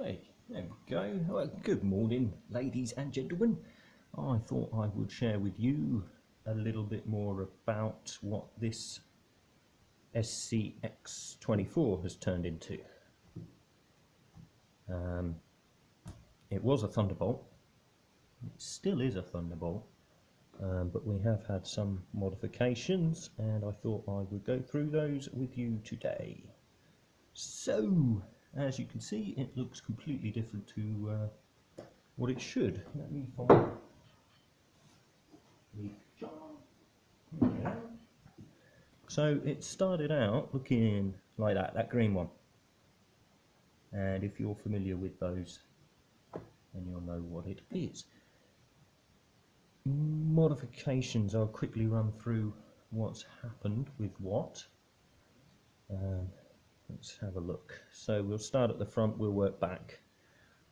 Hey, there we go. Well, good morning, ladies and gentlemen. I thought I would share with you a little bit more about what this SCX-24 has turned into. It was a Thunderbolt. It still is a Thunderbolt, but we have had some modifications, and I thought I would go through those with you today. So, as you can see, it looks completely different to what it should. Let me find the jar. There we go. So it started out looking like that green one. And if you're familiar with those, then you'll know what it is. Modifications, I'll quickly run through what's happened with what. Let's have a look. So we'll start at the front, we'll work back.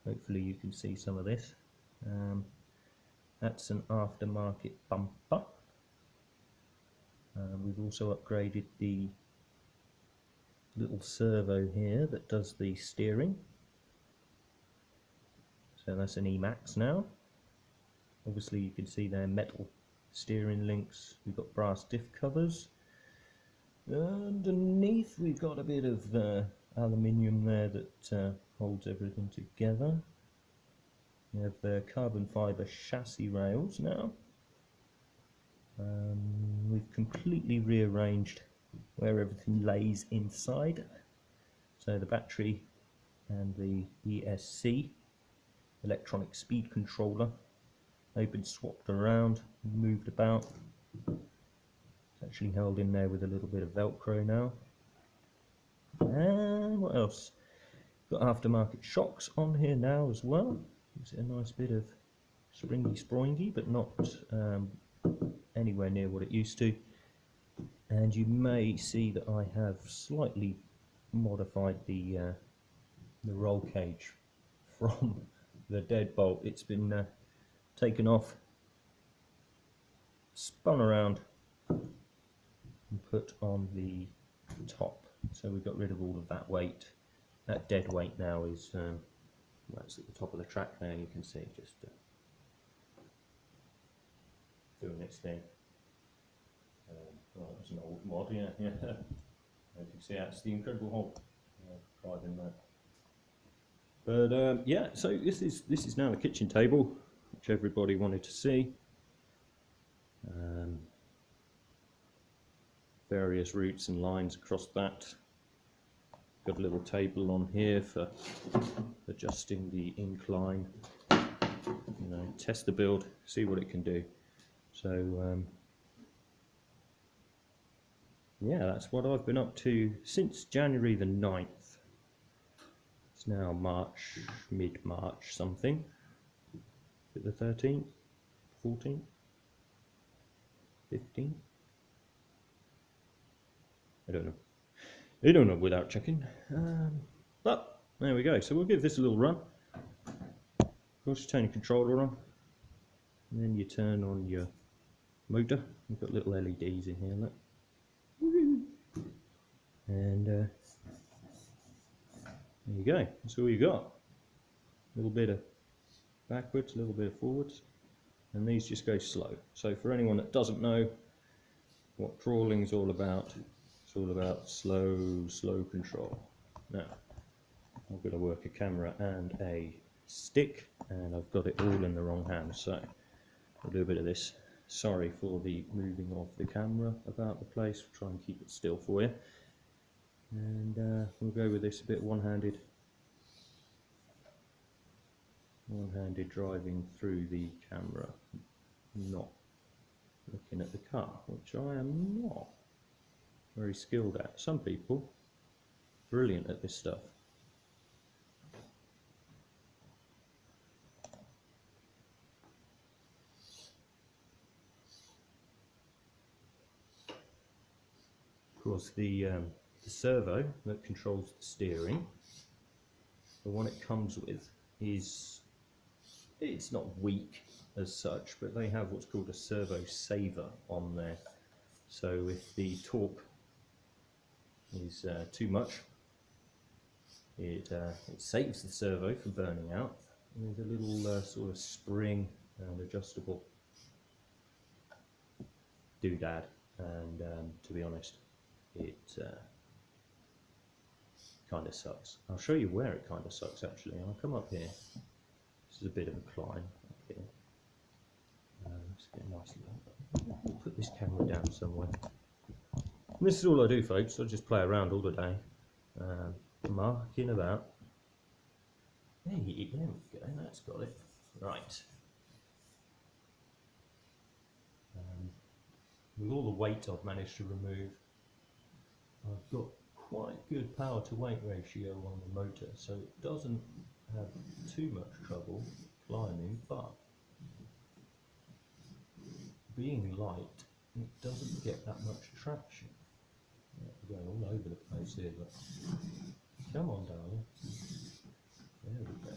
Hopefully you can see some of this. That's an aftermarket bumper. We've also upgraded the little servo here that does the steering. So that's an Emax now. Obviously you can see there metal steering links. We've got brass diff covers. Underneath we've got a bit of aluminium there that holds everything together. We have carbon fibre chassis rails now. We've completely rearranged where everything lays inside. So the battery and the ESC, electronic speed controller, they've been swapped around, moved about. It's actually held in there with a little bit of Velcro now. And what else? Got aftermarket shocks on here now as well. Gives it a nice bit of springy, but not anywhere near what it used to. And you may see that I have slightly modified the roll cage from the deadbolt. It's been taken off, spun around, and put on the top. So we've got rid of all of that weight. That dead weight now is that's at the top of the track there. You can see just doing its thing. Well, that's an old mod, yeah. As you can see, that's the Incredible Hulk driving that. But yeah, so this is now the kitchen table, which everybody wanted to see. Various routes and lines across that. Got a little table on here for adjusting the incline. You know, test the build, see what it can do. So yeah, that's what I've been up to since January the 9th. It's now March, mid-March something. Is it the 13th? 14th? 15th? I don't know. I don't know without checking. But there we go. So we'll give this a little run. Of course, you turn your controller on, and then you turn on your motor. We've got little LEDs in here, look. And there you go. That's all you got. A little bit of backwards, a little bit of forwards, and these just go slow. So for anyone that doesn't know what crawling is all about, it's all about slow control. Now, I'm going to work a camera and a stick, and I've got it all in the wrong hand, so I'll do a bit of this. Sorry for the moving of the camera about the place. We'll try and keep it still for you. And we'll go with this a bit one-handed driving through the camera, not looking at the car, which I am not very skilled at. Some people brilliant at this stuff. Of course, the servo that controls the steering, the one it comes with is, it's not weak as such, but they have what's called a servo saver on there. So if the torque is too much, It saves the servo from burning out. And there's a little sort of spring and adjustable doodad, and to be honest, it kind of sucks. I'll show you where it kind of sucks actually. I'll come up here. This is a bit of a climb up here. Let's get a nice look. We'll put this camera down somewhere. And this is all I do, folks. I just play around all the day, marking about. There we go. That's got it. Right. With all the weight I've managed to remove, I've got quite good power to weight ratio on the motor, so it doesn't have too much trouble climbing, but being light, it doesn't get that much traction. We're going all over the place here, but come on, darling. There we go.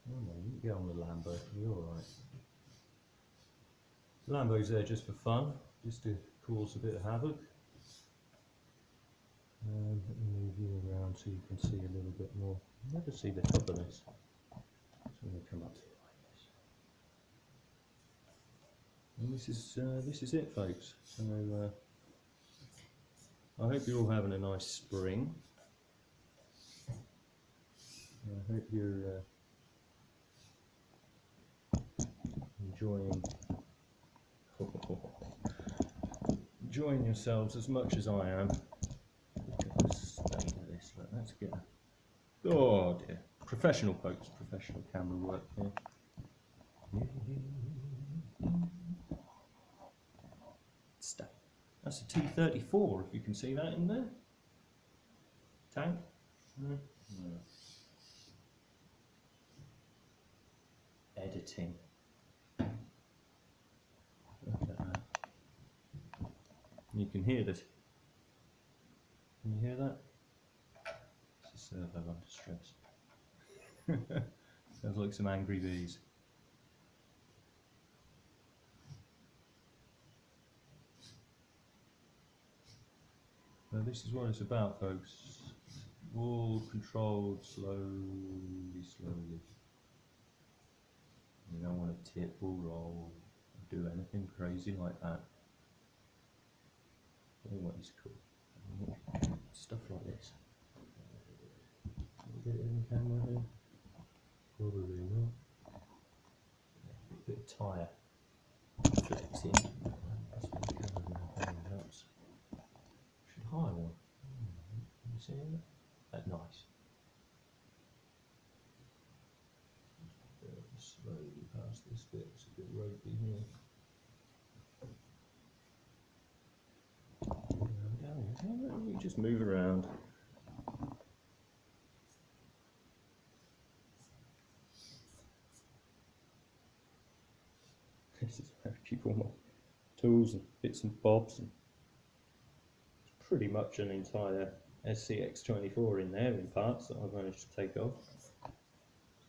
Oh no, you can go on the Lambo, you're alright. Lambo's there just for fun, just to cause a bit of havoc. Let me move you around so you can see a little bit more. You never see the top of this. So I'm going to come up here like this. And this is it, folks. So I hope you're all having a nice spring. I hope you're enjoying yourselves as much as I am. Let's get oh dear, professional folks, professional camera work here. Stuff. That's a T-34, if you can see that in there. Tank? No. No. Editing. Look at that. You can hear this. Can you hear that? It's a servo under stress. Sounds like some angry bees. Now this is what it's about, folks. All controlled slowly, slowly. You don't want to tip or roll or do anything crazy like that. What is cool? Stuff like this. Can we get it in the camera here? Probably not. A bit of tyre flexing. That's what the camera's now helps. Should hire one. You see that? That's nice. Slowly past this bit. It's a bit ropey here. You just move around. This is where I keep all my tools and bits and bobs, and it's pretty much an entire SCX-24 in there in parts that I've managed to take off.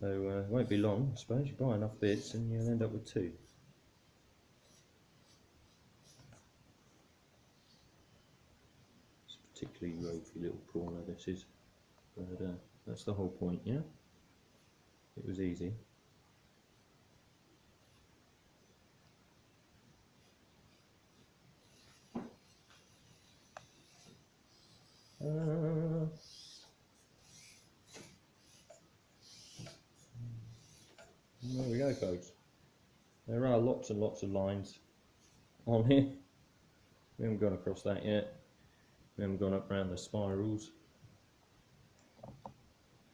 So it won't be long, I suppose. You buy enough bits and you'll end up with two. Particularly ropey little corner this is, but that's the whole point, yeah? It was easy. There we go, folks. There are lots and lots of lines on here. We haven't gone across that yet. We haven't gone up around the spirals,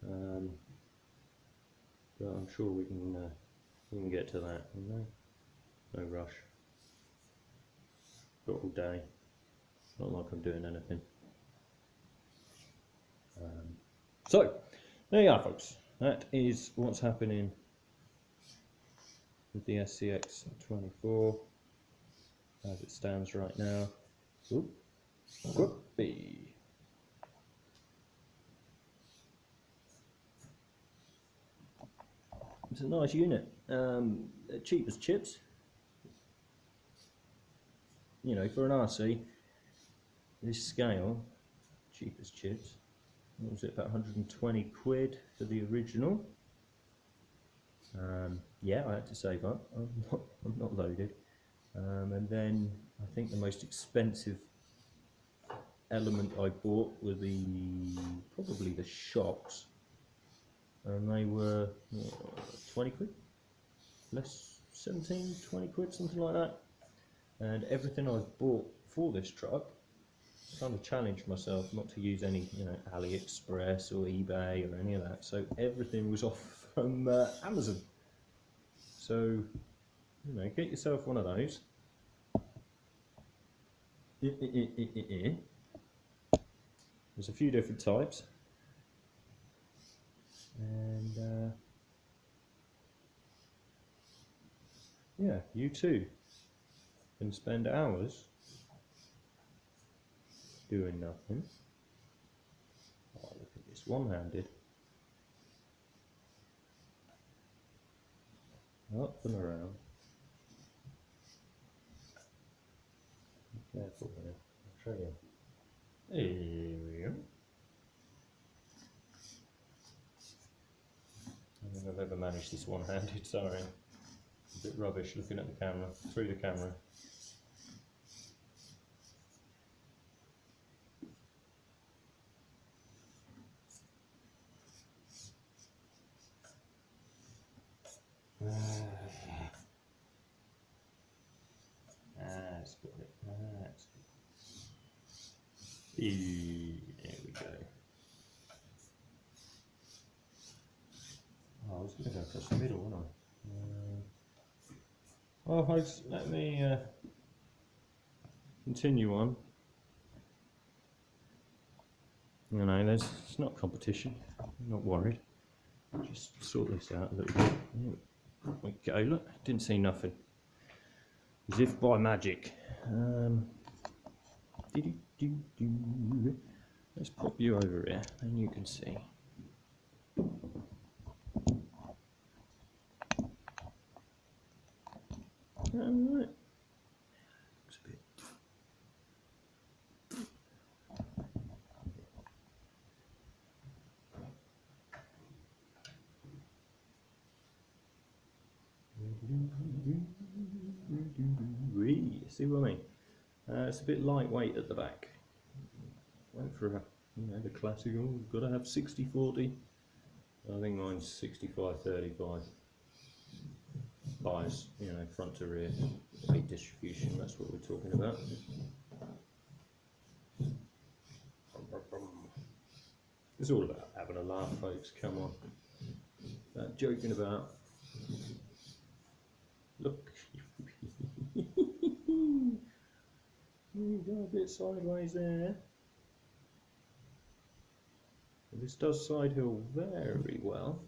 but I'm sure we can get to that. No rush. Got all day. Not like I'm doing anything. So there you are, folks. That is what's happening with the SCX-24 as it stands right now. Oop. Whoopee. It's a nice unit. Cheap as chips. You know, for an RC, this scale, cheap as chips. what was it, about 120 quid for the original. Yeah, I had to save up. I'm not loaded. And then I think the most expensive element I bought were probably the shocks, and they were 20 quid, less 17, 20 quid, something like that. And everything I've bought for this truck, I kind of challenged myself not to use any, AliExpress or eBay or any of that. So everything was off from Amazon. So, get yourself one of those. There's a few different types, and yeah, you too can spend hours doing nothing. Oh, look at this, one-handed. Up and around. Be careful there, I'll show you. Here we go. I don't think I've ever managed this one-handed, sorry. A bit rubbish looking at the camera, through the camera. That's got it. That's good. There we go. Oh, I was going to go across the middle, wasn't I? Well, folks, let me continue on. It's not competition. I'm not worried. Just sort this out a little bit. There we go. Look, didn't see nothing. As if by magic. Let's pop you over here, and you can see. Alright. Looks a bit. See what I mean? It's a bit lightweight at the back. Went for the classical. Got to have 60/40. I think mine's 65/35. Bias, front to rear, weight distribution. That's what we're talking about. It's all about having a laugh, folks. Come on, joking about. Look. You go a bit sideways there. This does side hill very well.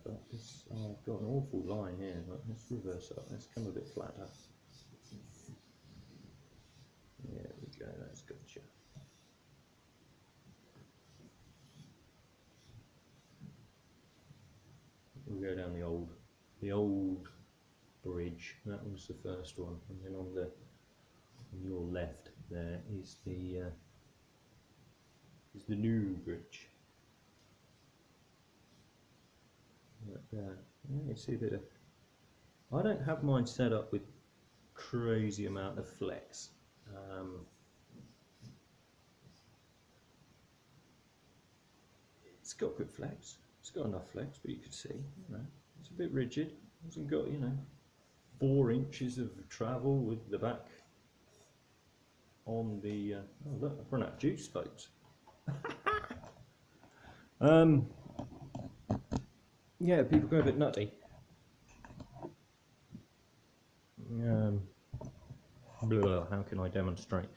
But I've got an awful line here. Let's reverse up. Let's come a bit flatter. There we go. That's gotcha. We'll go down the old bridge. That was the first one, and then on your left there is the new bridge. Like that. Yeah, you see a bit of. I don't have mine set up with crazy amount of flex. It's got good flex. It's got enough flex, but you can see, it's a bit rigid. It hasn't got, 4 inches of travel with the back on the. Oh look, I've run out of juice, folks. Yeah, people go a bit nutty. How can I demonstrate?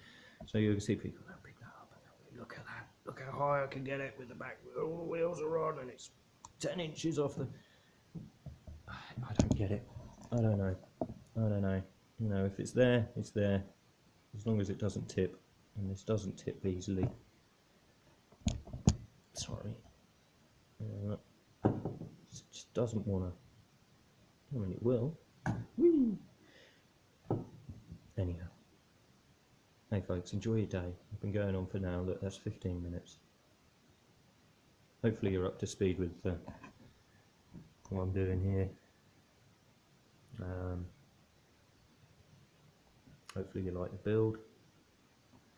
So you can see people pick that up and look at that. Look how high I can get it with the back. All the wheels are on, and it's 10 inches off the. I don't get it. I don't know. If it's there, it's there. As long as it doesn't tip, and this doesn't tip easily. Sorry. It just doesn't want to. I mean, it will. Whee! Anyhow. Hey folks, enjoy your day. I've been going on for now, look, that's 15 minutes. Hopefully you're up to speed with what I'm doing here. Hopefully you like the build.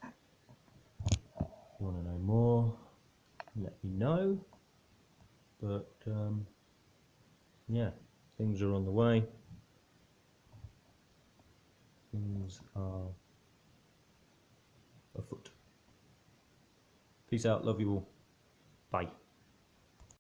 If you want to know more, let me know. But yeah, things are on the way. Things are afoot. Peace out, love you all. Bye.